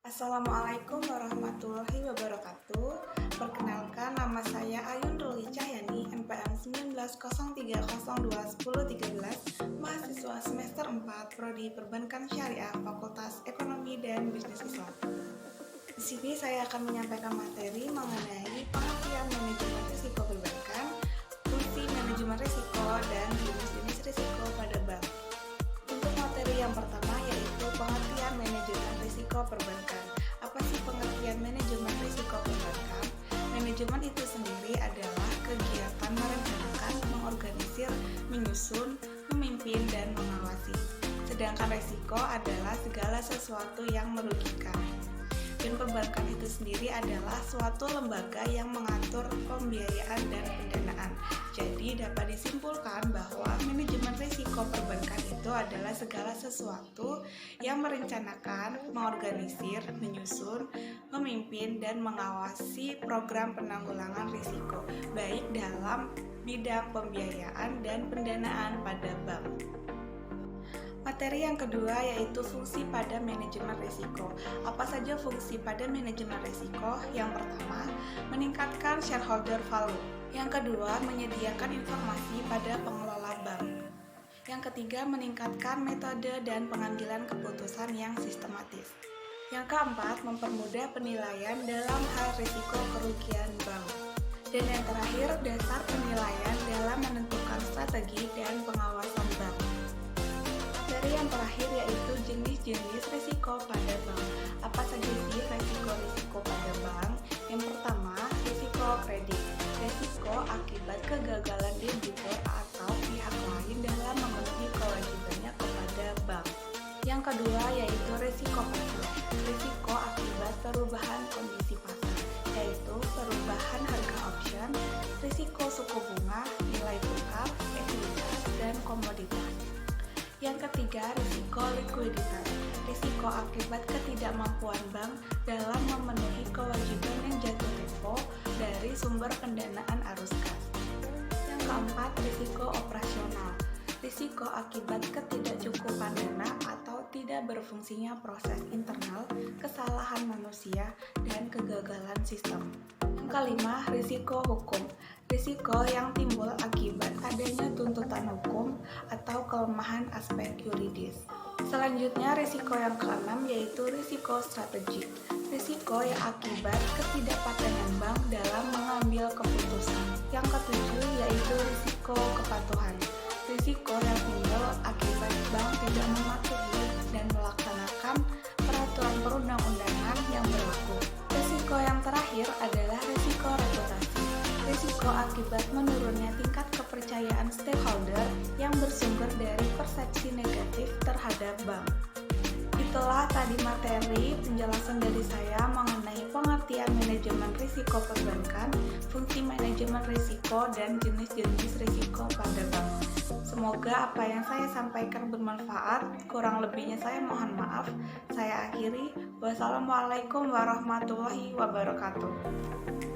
Assalamualaikum warahmatullahi wabarakatuh. Perkenalkan, nama saya Ayun Ruli Cahyani, NPM 1903021013, mahasiswa semester 4, Prodi Perbankan Syariah, Fakultas Ekonomi dan Bisnis Islam. Di sini saya akan menyampaikan materi mengenai pengertian manajemen risiko perbankan, fungsi manajemen risiko, dan jenis-jenis risiko pada bank. Untuk materi yang pertama yaitu pengertian manajemen risiko perbankan. Apa sih pengertian manajemen risiko perbankan? Manajemen itu sendiri adalah kegiatan merencanakan, mengorganisir, menyusun, memimpin, dan mengawasi. Sedangkan risiko adalah segala sesuatu yang merugikan. Dan perbankan itu sendiri adalah suatu lembaga yang mengatur pembiayaan dan pendanaan. Jadi dapat disimpulkan bahwa manajemen risiko perbankan itu adalah segala sesuatu yang merencanakan, mengorganisir, menyusun, memimpin, dan mengawasi program penanggulangan risiko, baik dalam bidang pembiayaan dan pendanaan pada bank. Materi yang kedua yaitu fungsi pada manajemen risiko. Apa saja fungsi pada manajemen risiko? Yang pertama, meningkatkan shareholder value. Yang kedua, menyediakan informasi pada pengelola bank. Yang ketiga, meningkatkan metode dan pengambilan keputusan yang sistematis. Yang keempat, mempermudah penilaian dalam hal risiko kerugian bank. Dan yang terakhir, dasar penilaian dalam menentukan strategi dan pengawasan bank. Materi yang terakhir yaitu jenis-jenis risiko pada bank. Apa saja sih risiko-risiko pada bank? Yang pertama, risiko kredit. Risiko akibat kegagalan debitur atau pihak lain dalam memenuhi kewajibannya kepada bank. Yang kedua yaitu risiko pasar. Risiko akibat perubahan kondisi pasar, yaitu perubahan harga option, risiko suku bunga, nilai tukar, ekuitas, dan komoditas. Yang ketiga, risiko likuiditas. Risiko akibat ketidakmampuan bank dalam memenuhi kewajiban yang jatuh tempo dari sumber pendanaan arus kas. Yang keempat, risiko operasional. Risiko akibat ketidakcukupan dana atau tidak berfungsinya proses internal, kesalahan manusia, dan kegagalan sistem. Yang kelima, risiko hukum. Risiko yang timbul akibat adanya tuntutan hukum atau kelemahan aspek yuridis. Selanjutnya, risiko yang keenam yaitu risiko strategik. Risiko yang akibat ketidakpatenan bank dalam mengambil keputusan. Yang ketujuh yaitu risiko kepatuhan. Risiko yang timbul akibat bank tidak mematuhi dan melaksanakan peraturan perundang-undangan yang berlaku. Risiko yang terakhir adalah risiko reputasi. Risiko akibat menurunnya tingkat kepercayaan stakeholder yang bersumber dari persepsi negatif terhadap bank. Itulah tadi materi penjelasan dari saya mengenai pengertian manajemen risiko perbankan, fungsi manajemen risiko, dan jenis-jenis risiko pada bank. Semoga apa yang saya sampaikan bermanfaat. Kurang lebihnya saya mohon maaf. Saya akhiri. Wassalamualaikum warahmatullahi wabarakatuh.